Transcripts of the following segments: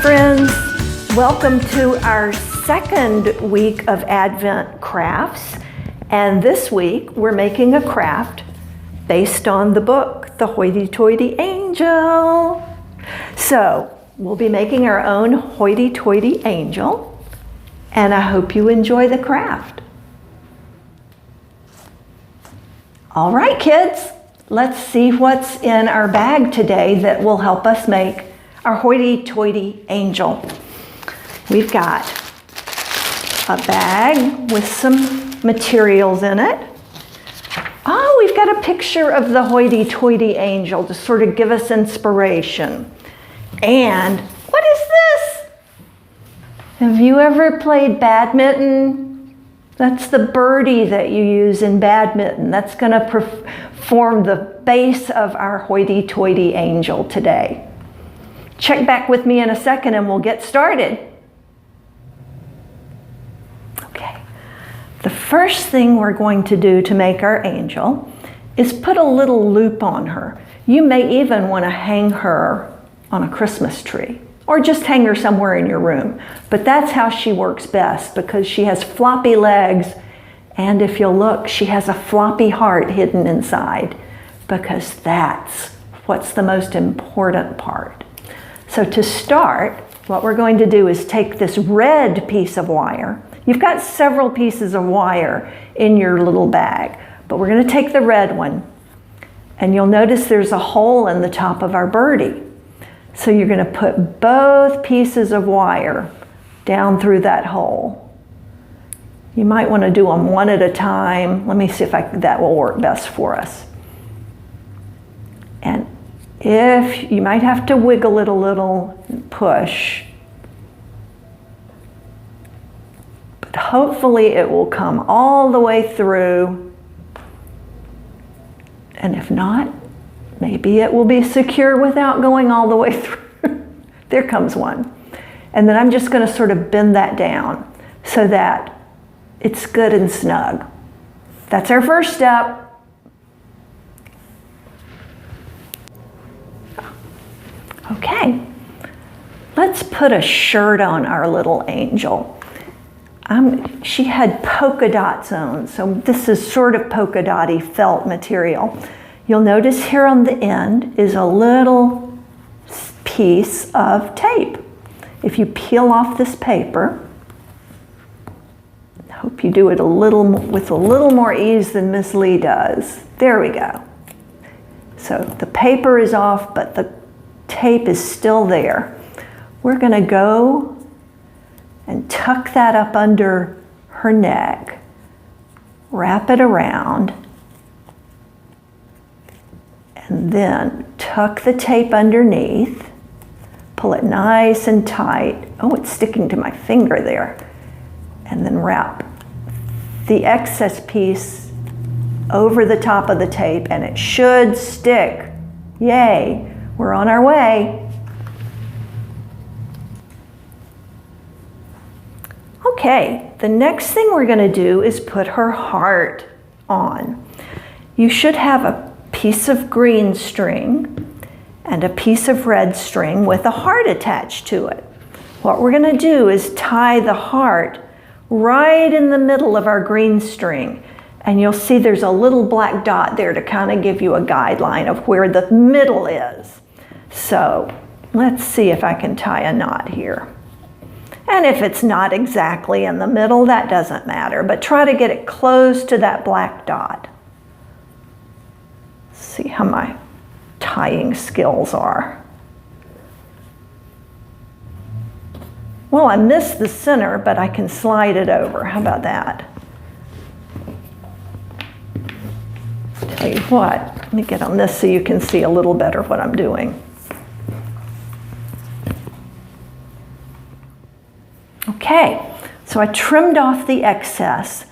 friends. Welcome to our second week of Advent crafts. And this week we're making a craft based on the book, The Hoity-Toity Angel. So we'll be making our own Hoity-Toity Angel, and I hope you enjoy the craft. All right, kids, let's see what's in our bag today that will help us make our Hoity-Toity Angel. We've got a bag with some materials in it. Oh, we've got a picture of the Hoity-Toity Angel to sort of give us inspiration. And what is this? Have you ever played badminton? That's the birdie that you use in badminton. That's going to form the base of our Hoity-Toity Angel today. Check back with me in a second and we'll get started. Okay. The first thing we're going to do to make our angel is put a little loop on her. You may even want to hang her on a Christmas tree or just hang her somewhere in your room. But that's how she works best because she has floppy legs, and if you'll look, she has a floppy heart hidden inside because that's what's the most important part. So to start, what we're going to do is take this red piece of wire. You've got several pieces of wire in your little bag, but we're going to take the red one, and you'll notice there's a hole in the top of our birdie. So you're going to put both pieces of wire down through that hole. You might want to do them one at a time. Let me see if that will work best for us. And if you might have to wiggle it a little and push, but hopefully it will come all the way through. And if not, maybe it will be secure without going all the way through. There comes one. And then I'm just going to sort of bend that down so that it's good and snug. That's our first step. Okay, let's put a shirt on our little angel. She had polka dots on, so this is sort of polka dotty felt material. You'll notice here on the end is a little piece of tape. If you peel off this paper, I hope you do it with a little more ease than Miss Leigh does. There we go. So the paper is off, but the tape is still there. We're going to go and tuck that up under her neck, wrap it around, and then tuck the tape underneath, pull it nice and tight. Oh, it's sticking to my finger there. And then wrap the excess piece over the top of the tape, and it should stick. Yay! We're on our way. Okay, the next thing we're going to do is put her heart on. You should have a piece of green string and a piece of red string with a heart attached to it. What we're going to do is tie the heart right in the middle of our green string. And you'll see there's a little black dot there to kind of give you a guideline of where the middle is. So let's see if I can tie a knot here. And if it's not exactly in the middle, that doesn't matter, but try to get it close to that black dot. See how my tying skills are. Well, I missed the center, but I can slide it over. How about that? Tell you what, let me get on this so you can see a little better what I'm doing. Okay, so I trimmed off the excess.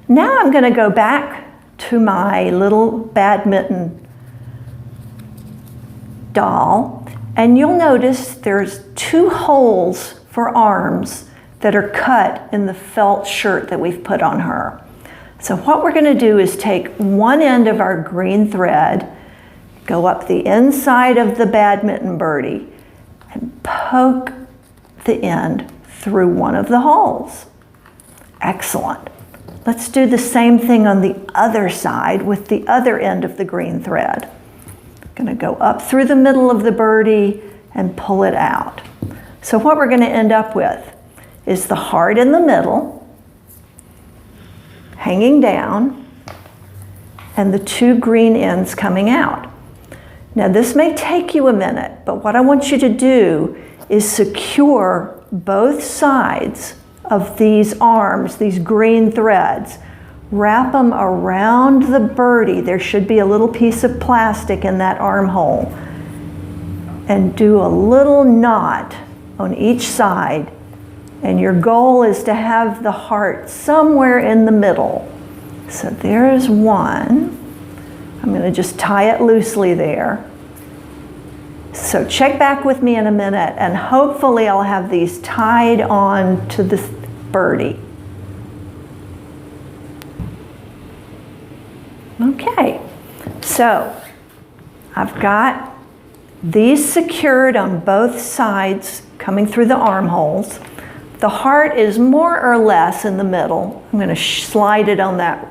Now I'm going to go back to my little badminton doll, and you'll notice there's 2 holes for arms that are cut in the felt shirt that we've put on her. So what we're going to do is take one end of our green thread, go up the inside of the badminton birdie, and poke the end through one of the holes. Excellent. Let's do the same thing on the other side with the other end of the green thread. I'm going to go up through the middle of the birdie and pull it out. So what we're going to end up with is the heart in the middle, hanging down, and the two green ends coming out. Now this may take you a minute, but what I want you to do is secure both sides of these arms, these green threads. Wrap them around the birdie. There should be a little piece of plastic in that armhole. And do a little knot on each side. And your goal is to have the heart somewhere in the middle. So there's one. I'm going to just tie it loosely there. So check back with me in a minute, and hopefully I'll have these tied on to the birdie. Okay, so I've got these secured on both sides coming through the armholes. The heart is more or less in the middle. I'm going to slide it on that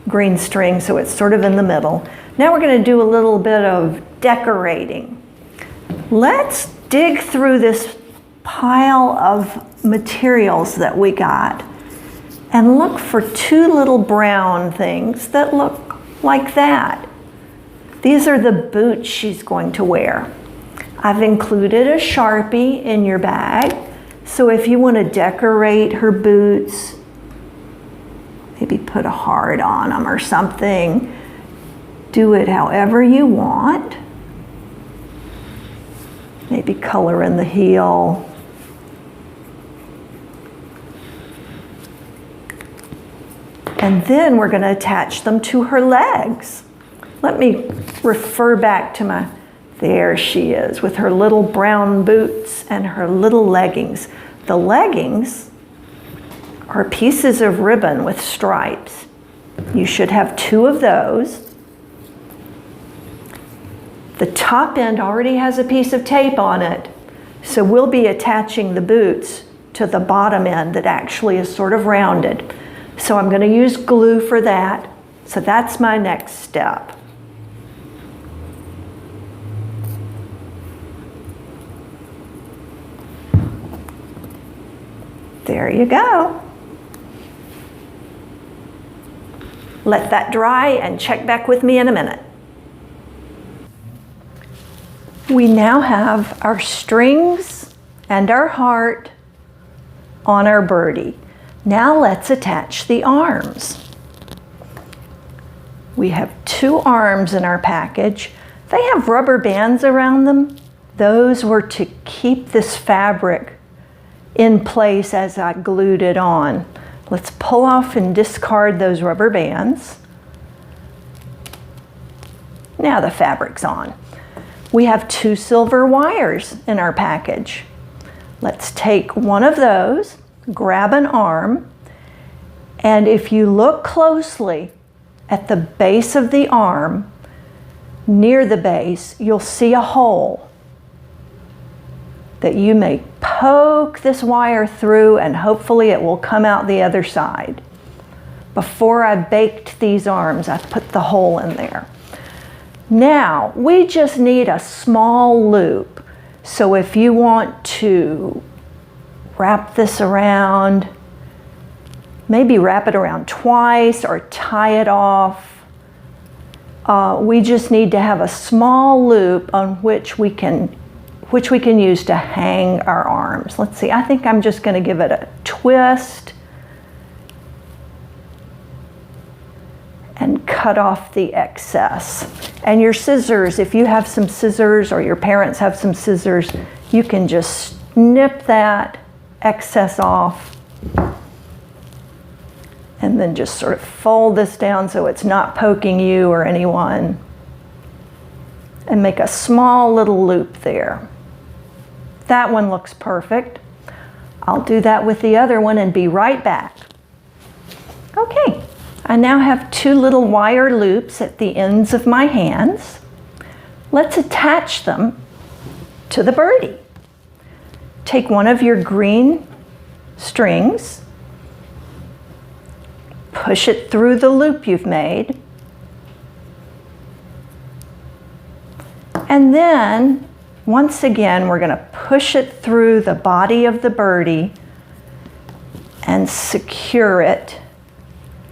green string so it's sort of in the middle. Now we're going to do a little bit of decorating. Let's dig through this pile of materials that we got and look for two little brown things that look like that. These are the boots she's going to wear. I've included a Sharpie in your bag, so if you want to decorate her boots, maybe put a heart on them or something, do it however you want. Maybe color in the heel. And then we're going to attach them to her legs. Let me refer back to my, there she is with her little brown boots and her little leggings. The leggings are pieces of ribbon with stripes. You should have two of those. The top end already has a piece of tape on it, so we'll be attaching the boots to the bottom end that actually is sort of rounded. So I'm going to use glue for that. So that's my next step. There you go. Let that dry and check back with me in a minute. We now have our strings and our heart on our birdie. Now let's attach the arms. We have two arms in our package. They have rubber bands around them. Those were to keep this fabric in place as I glued it on. Let's pull off and discard those rubber bands. Now the fabric's on. We have two silver wires in our package. Let's take one of those, grab an arm, and if you look closely at the base of the arm, near the base, you'll see a hole that you may poke this wire through and hopefully it will come out the other side. Before I baked these arms, I put the hole in there. Now, we just need a small loop. So if you want to wrap this around, maybe wrap it around twice or tie it off, we just need to have a small loop on which we can use to hang our arms. Let's see, I think I'm just going to give it a twist and cut off the excess. And your scissors, if you have some scissors or your parents have some scissors, you can just snip that excess off and then just sort of fold this down so it's not poking you or anyone, and make a small little loop there. That one looks perfect. I'll do that with the other one and be right back. Okay. I now have two little wire loops at the ends of my hands. Let's attach them to the birdie. take one of your green strings, push it through the loop you've made, and then once again we're going to push it through the body of the birdie and secure it.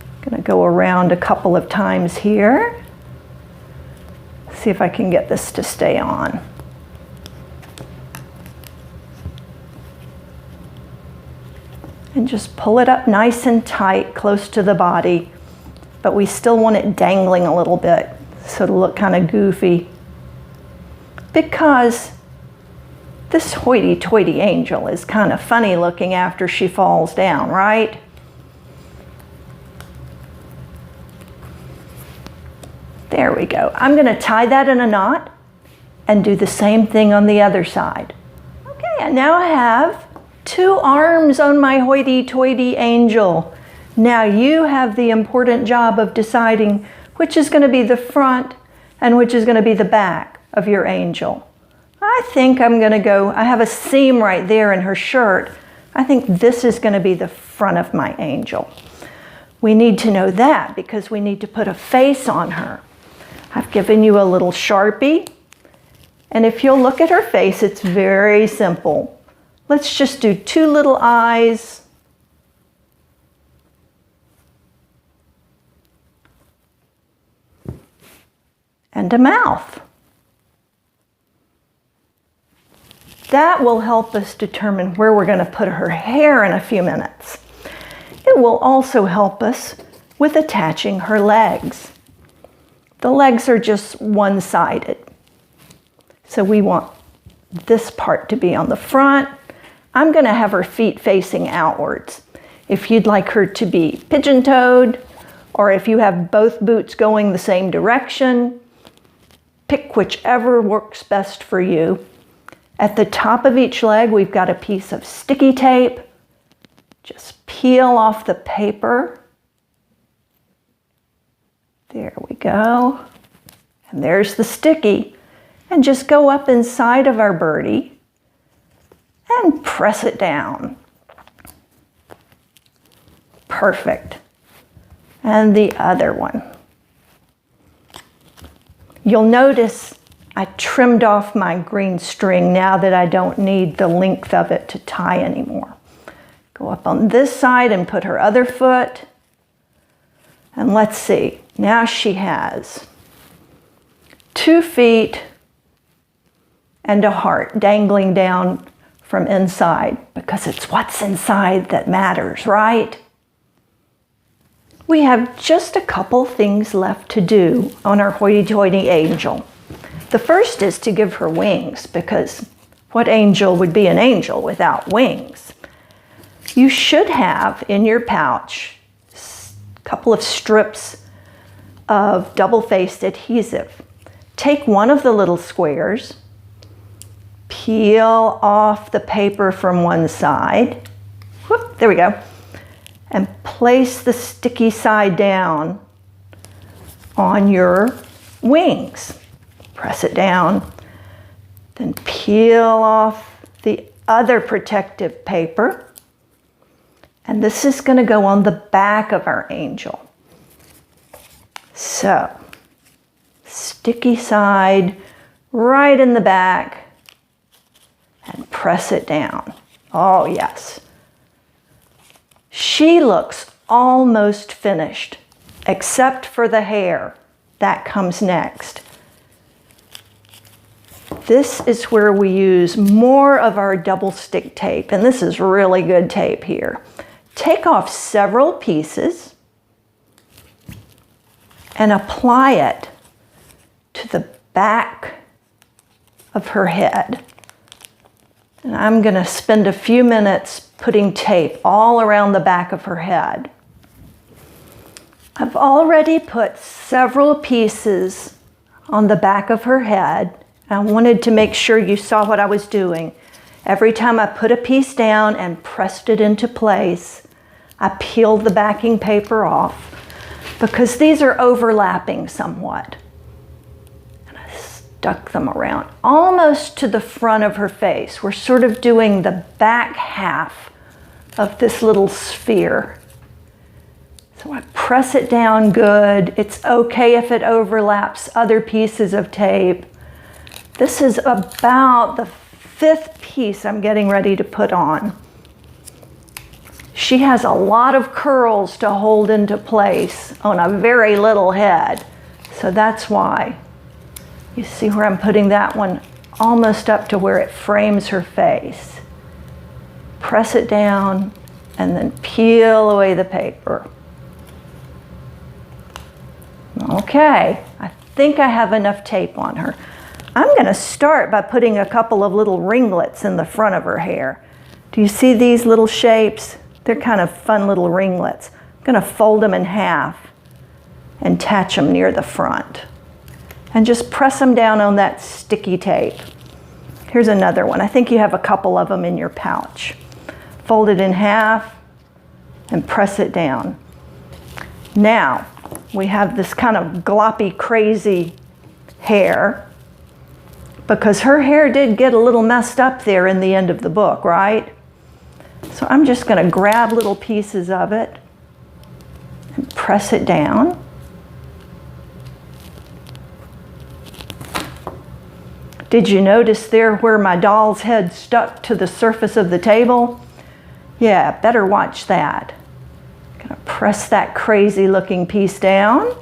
I'm going to go around a couple of times here. See if I can get this to stay on. And just pull it up nice and tight, close to the body, but we still want it dangling a little bit so it'll look kind of goofy. Because this hoity-toity angel is kind of funny looking after she falls down, right? There we go. I'm going to tie that in a knot and do the same thing on the other side. Okay, and now I have 2 arms on my hoity-toity angel. Now you have the important job of deciding which is going to be the front and which is going to be the back of your angel. I think I'm going to go, I have a seam right there in her shirt. I think this is going to be the front of my angel. We need to know that because we need to put a face on her. I've given you a little Sharpie, and if you'll look at her face, it's very simple. Let's just do 2 little eyes. And a mouth. That will help us determine where we're going to put her hair in a few minutes. It will also help us with attaching her legs. The legs are just one-sided. So we want this part to be on the front. I'm going to have her feet facing outwards. If you'd like her to be pigeon-toed, or if you have both boots going the same direction, pick whichever works best for you. At the top of each leg, we've got a piece of sticky tape. Just peel off the paper. There we go. And there's the sticky. And just go up inside of our birdie and press it down. Perfect. And the other one. You'll notice I trimmed off my green string now that I don't need the length of it to tie anymore. Go up on this side and put her other foot. And let's see, now she has 2 feet and a heart dangling down from inside, because it's what's inside that matters, right? We have just a couple things left to do on our hoity-toity angel. The first is to give her wings, because what angel would be an angel without wings? You should have in your pouch a couple of strips of double-faced adhesive. Take one of the little squares, peel off the paper from one side, whoop, there we go, and place the sticky side down on your wings. Press it down, then peel off the other protective paper, and this is going to go on the back of our angel. So, sticky side right in the back, and press it down. Oh yes. She looks almost finished, except for the hair. That comes next. This is where we use more of our double stick tape, and this is really good tape here. Take off several pieces and apply it to the back of her head. And I'm going to spend a few minutes putting tape all around the back of her head. I've already put several pieces on the back of her head. I wanted to make sure you saw what I was doing. Every time I put a piece down and pressed it into place, I peeled the backing paper off because these are overlapping somewhat. And I tuck them around almost to the front of her face. We're sort of doing the back half of this little sphere. So I press it down good. It's okay if it overlaps other pieces of tape. This is about the 5th piece I'm getting ready to put on. She has a lot of curls to hold into place on a very little head. So that's why. You see where I'm putting that one almost up to where it frames her face. Press it down and then peel away the paper. Okay, I think I have enough tape on her. I'm going to start by putting a couple of little ringlets in the front of her hair. Do you see these little shapes? They're kind of fun little ringlets. I'm going to fold them in half and attach them near the front. And just press them down on that sticky tape. Here's another one. I think you have a couple of them in your pouch. Fold it in half and press it down. Now, we have this kind of gloppy, crazy hair because her hair did get a little messed up there in the end of the book, right? So I'm just going to grab little pieces of it and press it down. Did you notice there where my doll's head stuck to the surface of the table? Yeah, better watch that. Gonna press that crazy looking piece down.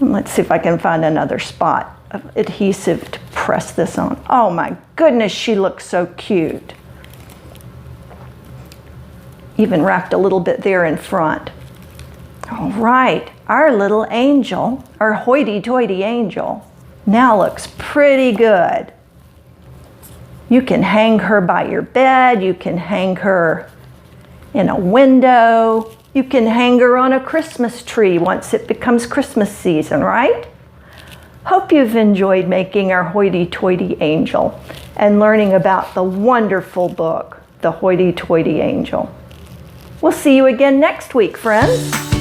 And let's see if I can find another spot of adhesive to press this on. Oh my goodness, she looks so cute. Even wrapped a little bit there in front. All right, our little angel, our hoity-toity angel, now looks pretty good. You can hang her by your bed, you can hang her in a window, you can hang her on a Christmas tree once it becomes Christmas season, right? Hope you've enjoyed making our hoity-toity angel and learning about the wonderful book, The Hoity-Toity Angel. We'll see you again next week, friends.